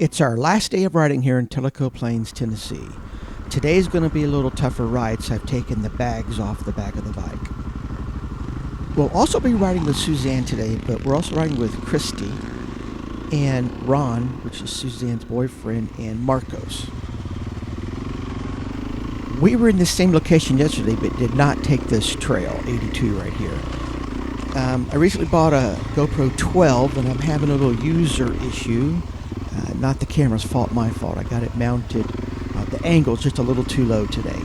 It's our last day of riding here in Tellico Plains, Tennessee. Today's going to be a little tougher ride, so I've taken the bags off the back of the bike. We'll also be riding with Suzanne today, but we're also riding with Christy and Ron, which is Suzanne's boyfriend, and Marcos. We were in the same location yesterday, but did not take this trail, 82 right here. I recently bought a GoPro 12, and I'm having a little user issue. Not the camera's fault, my fault. I got it mounted. The angle's just a little too low today.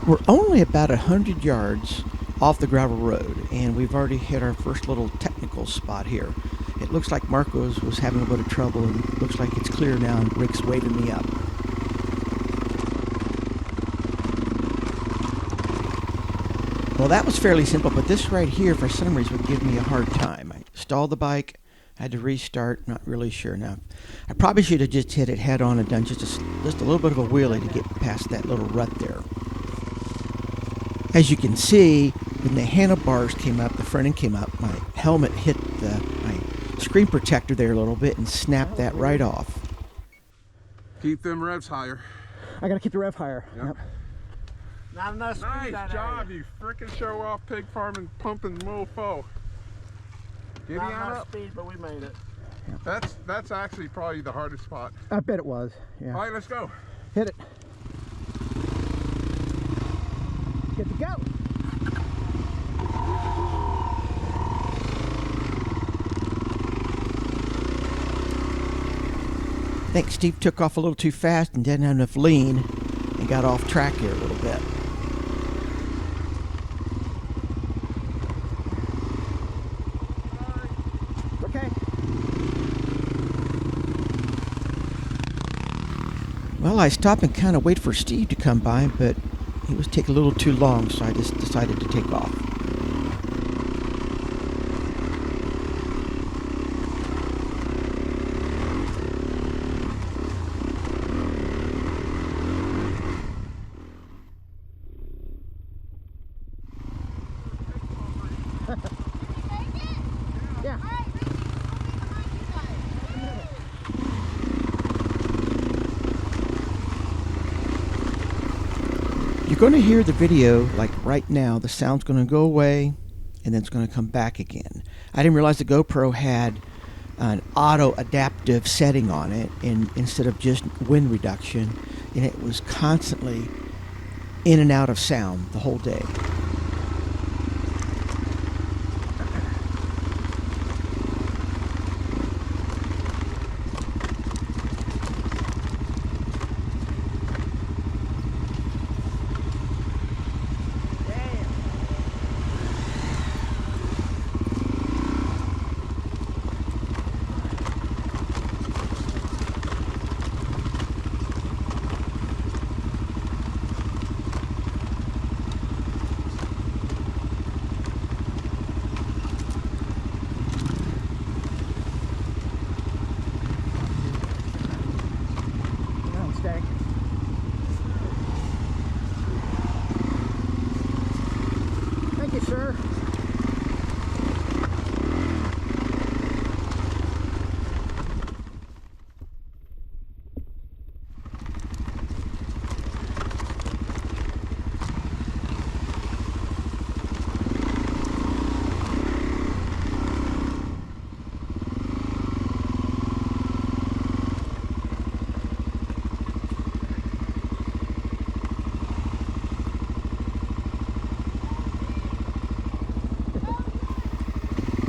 We're only about 100 yards off the gravel road, and we've already hit our first little technical spot here. It looks like Marcos was having a bit of trouble, and looks like it's clear now, and Rick's waving me up. Well, that was fairly simple, but this right here, for some reason, would give me a hard time. I stalled the bike, had to restart, not really sure now. I probably should have just hit it head on and done just a little bit of a wheelie to get past that little rut there. As you can see, when the handlebars came up, the front end came up, my helmet hit my screen protector there a little bit and snapped that right off. Keep them revs higher. I gotta keep the rev higher. Yep. Not enough speed. Nice job, you frickin' show off pig farming pumping mofo. Giddy Not on enough up. speed, but we made it. That's actually probably the hardest spot. I bet it was, yeah. All right, let's go. Hit it. Good to go. I think Steve took off a little too fast and didn't have enough lean and got off track here a little bit. Okay. Well, I stopped and kind of waited for Steve to come by, but it was taking a little too long, so I just decided to take off. Yeah. You're going to hear the video like right now. The sound's going to go away and then it's going to come back again. I didn't realize the GoPro had an auto adaptive setting on it, and instead of just wind reduction, and it was constantly in and out of sound the whole day. Thank you, sir.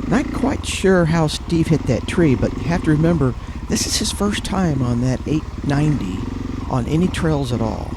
Not quite sure how Steve hit that tree, but you have to remember, this is his first time on that 890 on any trails at all.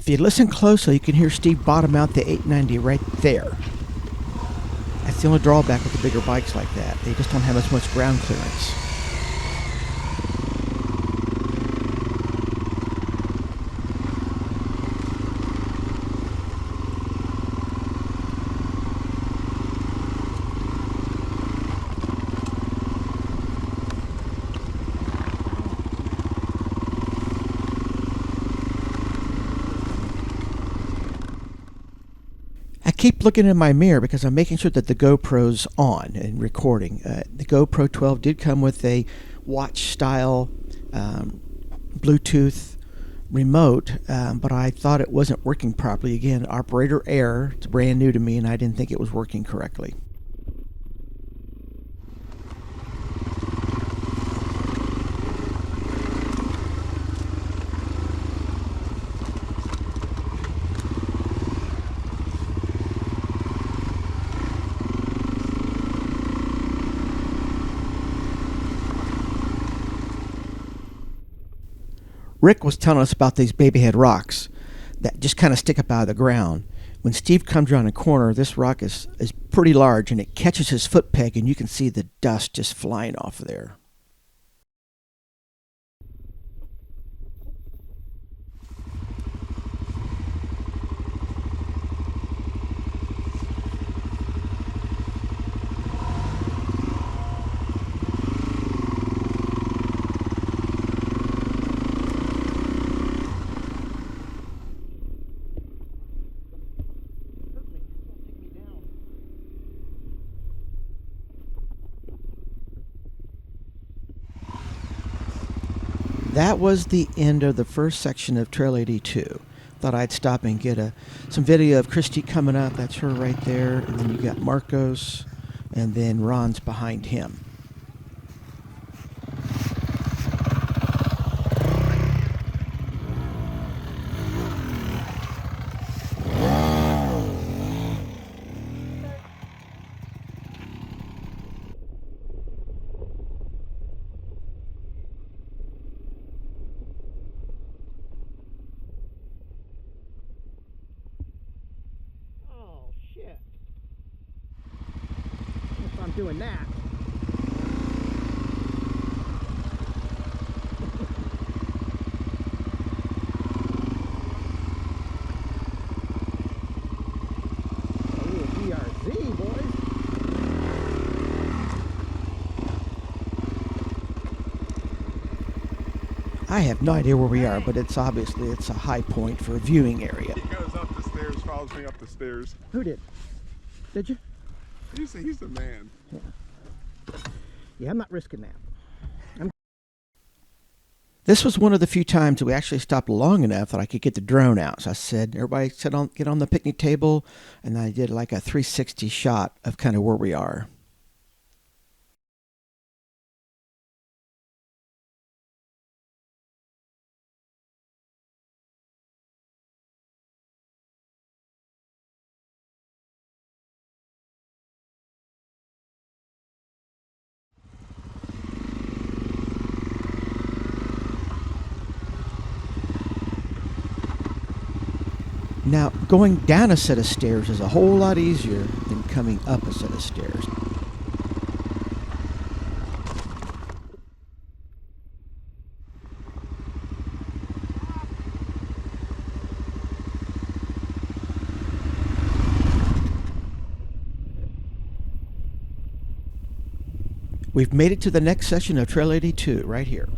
If you listen closely, you can hear Steve bottom out the 890 right there. That's the only drawback with the bigger bikes like that. They just don't have as much ground clearance. I keep looking in my mirror because I'm making sure that the GoPro's on and recording. The GoPro 12 did come with a watch-style Bluetooth remote, but I thought it wasn't working properly. Again, operator error. It's brand new to me, and I didn't think it was working correctly. Rick was telling us about these babyhead rocks that just kind of stick up out of the ground. When Steve comes around a corner, this rock is pretty large, and it catches his foot peg, and you can see the dust just flying off of there. That was the end of the first section of Trail 82. Thought I'd stop and get some video of Christy coming up. That's her right there. And then you got Marcos, and then Ron's behind him. If I'm doing that. BRZ, boys. I have no idea where we are, but it's obviously a high point for a viewing area. He goes up the stairs, follows me up the stairs. Who did? Did you? He's the man. Yeah, I'm not risking that. This was one of the few times that we actually stopped long enough that I could get the drone out. So I said, everybody get on the picnic table, and I did like a 360 shot of kind of where we are. Now, going down a set of stairs is a whole lot easier than coming up a set of stairs. We've made it to the next section of Trail 82, right here.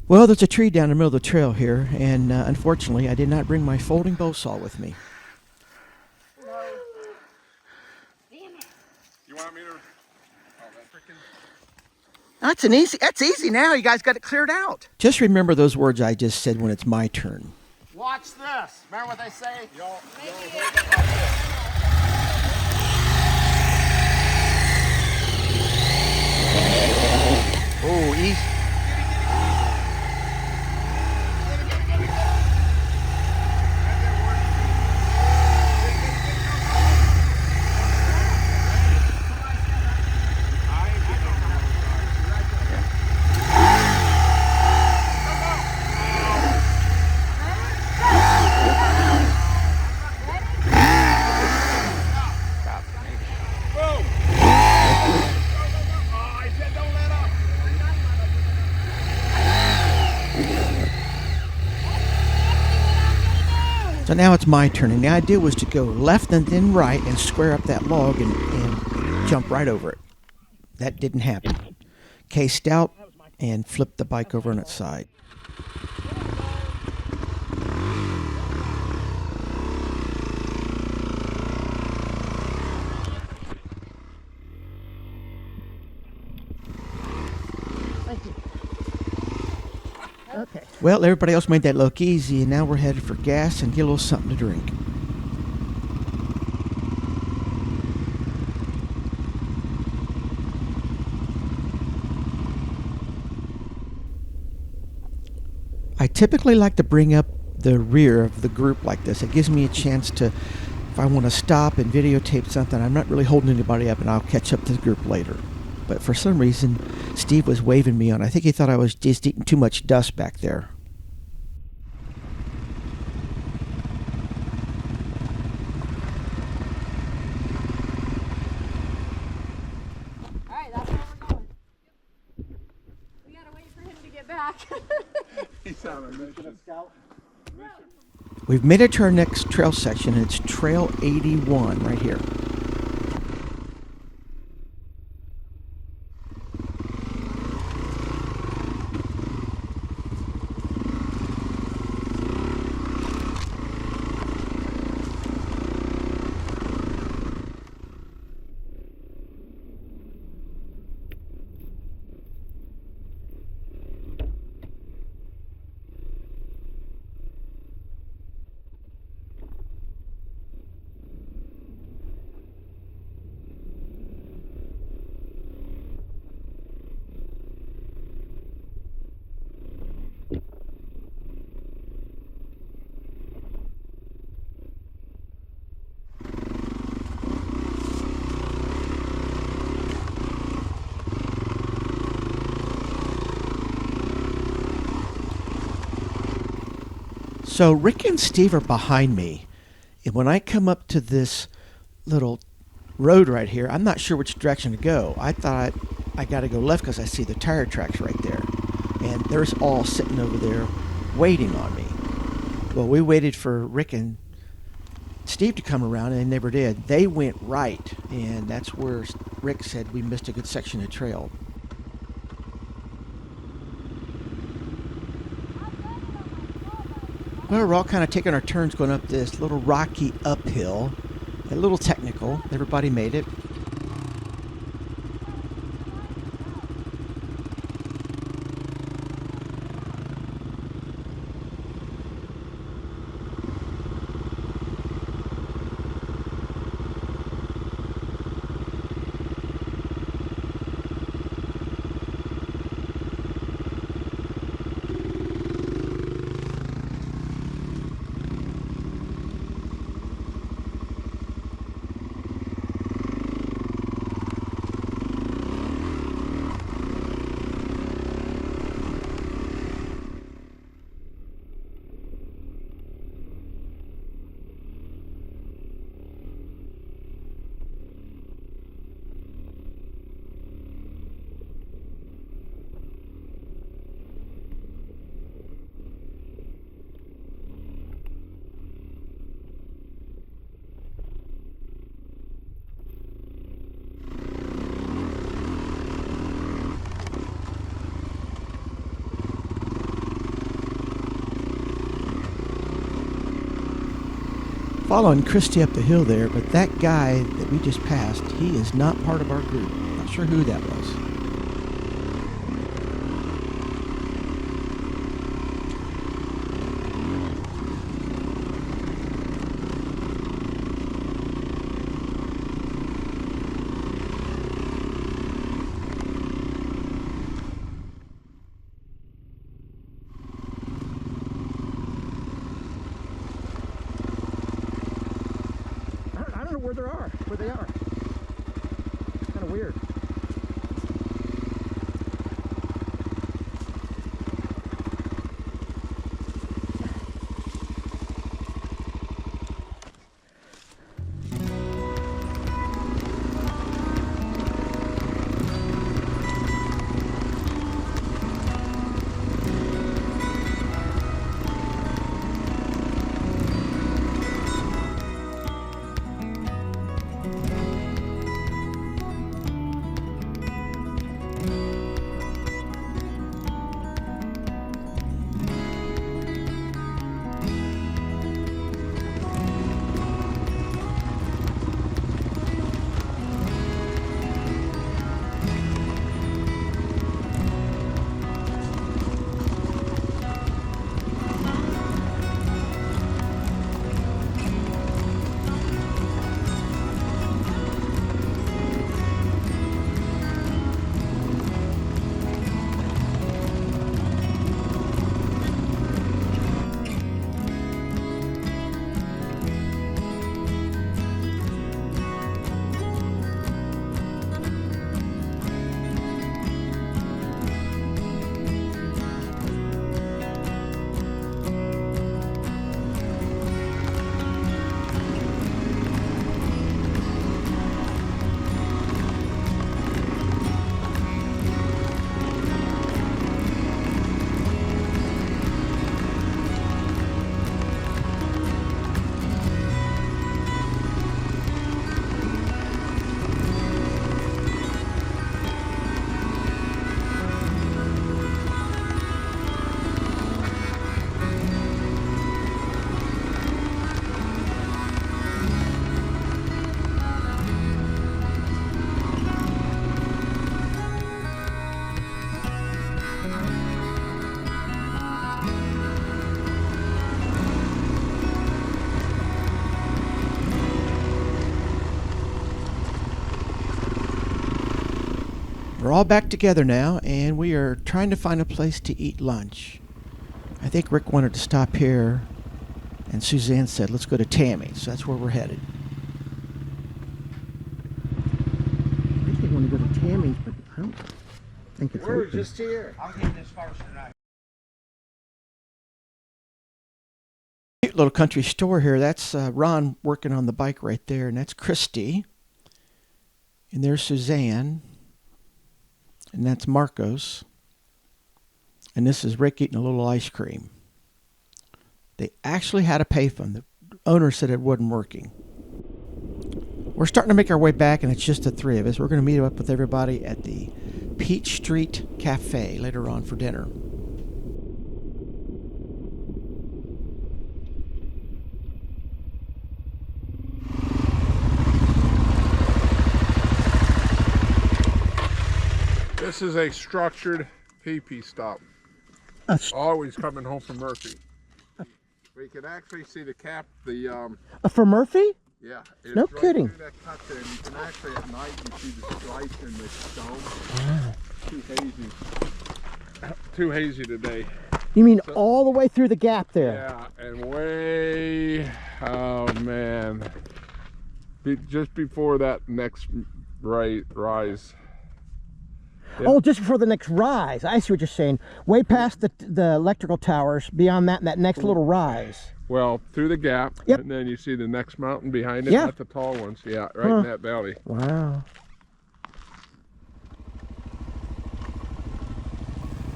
Well, there's a tree down in the middle of the trail here, and unfortunately, I did not bring my folding bow saw with me. You want me to? Oh, that freaking. That's easy now. You guys got it cleared out. Just remember those words I just said when it's my turn. Watch this. Remember what they say? Oh, easy. So now it's my turn, and the idea was to go left and then right and square up that log and jump right over it. That didn't happen. Cased out and flipped the bike over on its side. Okay. Well, everybody else made that look easy, and now we're headed for gas and get a little something to drink. I typically like to bring up the rear of the group like this. It gives me a chance to, if I want to stop and videotape something, I'm not really holding anybody up, and I'll catch up to the group later. But for some reason, Steve was waving me on. I think he thought I was just eating too much dust back there. Alright, that's where we're going. We gotta wait for him to get back. He's on a mission. We've made it to our next trail section, and it's Trail 81 right here. So Rick and Steve are behind me, and when I come up to this little road right here, I'm not sure which direction to go. I thought I got to go left because I see the tire tracks right there, and they're all sitting over there waiting on me. Well, we waited for Rick and Steve to come around, and they never did. They went right, and that's where Rick said we missed a good section of trail. Well, we're all kind of taking our turns going up this little rocky uphill, a little technical. Everybody made it. Following Christy up the hill there, but that guy that we just passed, he is not part of our group. Not sure who that was. where they are. Kind of weird. We're all back together now, and we are trying to find a place to eat lunch. I think Rick wanted to stop here, and Suzanne said, let's go to Tammy's. So that's where we're headed. I think they want to go to Tammy's, but I don't think it's We're open. just here. I'm getting this first tonight. Cute little country store here. That's Ron working on the bike right there, and that's Christy. And there's Suzanne. And that's Marcos. And this is Rick eating a little ice cream. They actually had a payphone. The owner said it wasn't working. We're starting to make our way back, and it's just the three of us. We're going to meet up with everybody at the Peach Street Cafe later on for dinner. This is a structured pee-pee stop. Always coming home from Murphy. We can actually see the cap, For Murphy? yeah. It's No right kidding. through that cut there, and you can actually at night you see the stripes in the stone. Wow. Too hazy today. You mean all the way through the gap there? Yeah, and way, oh man, just before that next rise. Yeah. Oh, just before the next rise. I see what you're saying. Way past the electrical towers, beyond that next little rise. Well, through the gap, Yep. and then you see the next mountain behind it, Yeah. not the tall ones, yeah, right in that valley. Wow.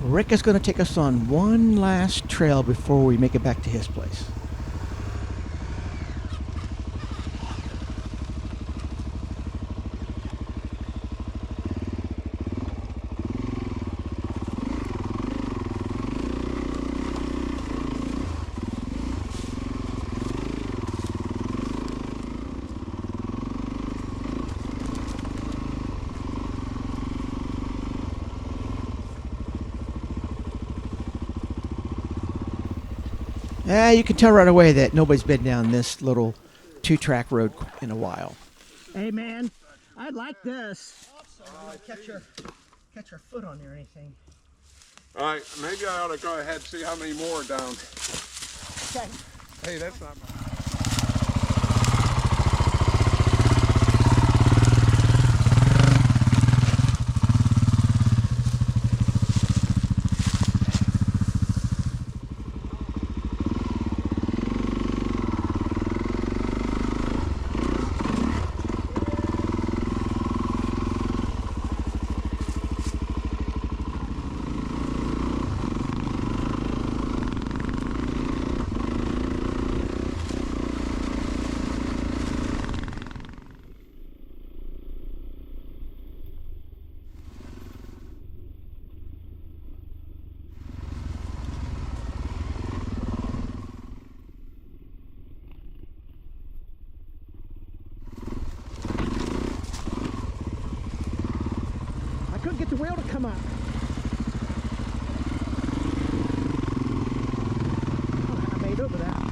Rick is going to take us on one last trail before we make it back to his place. Yeah, you can tell right away that nobody's been down this little two-track road in a while. Hey, man, I'd like this. Catch your foot on there or anything. All right, maybe I ought to go ahead and see how many more are down. Okay. Hey, that's not bad. couldn't get the wheel to come up. Oh, I made over that.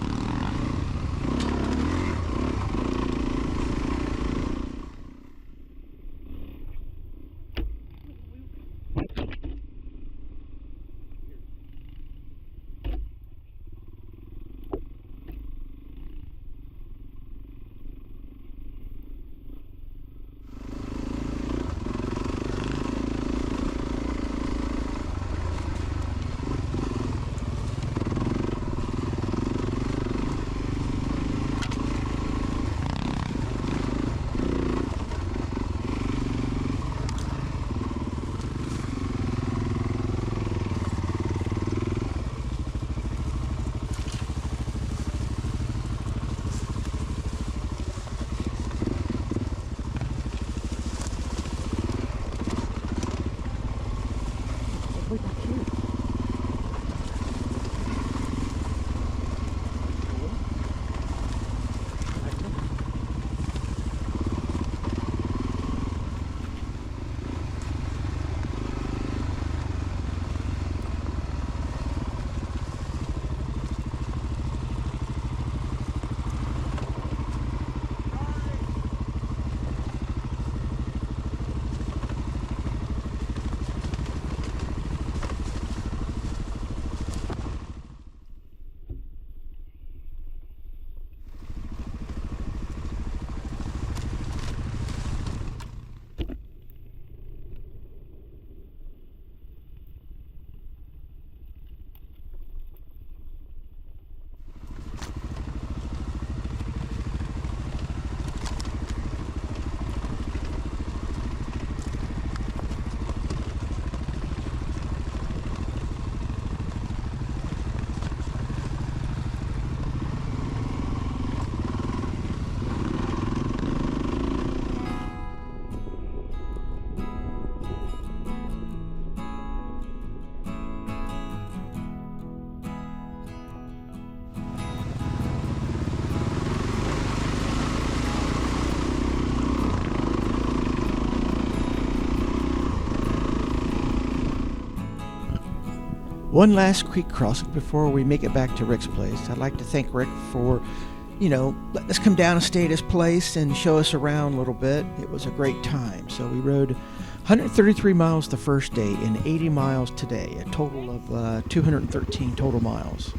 One last creek crossing before we make it back to Rick's place. I'd like to thank Rick for, letting us come down and stay at his place and show us around a little bit. It was a great time. So we rode 133 miles the first day and 80 miles today, a total of 213 total miles.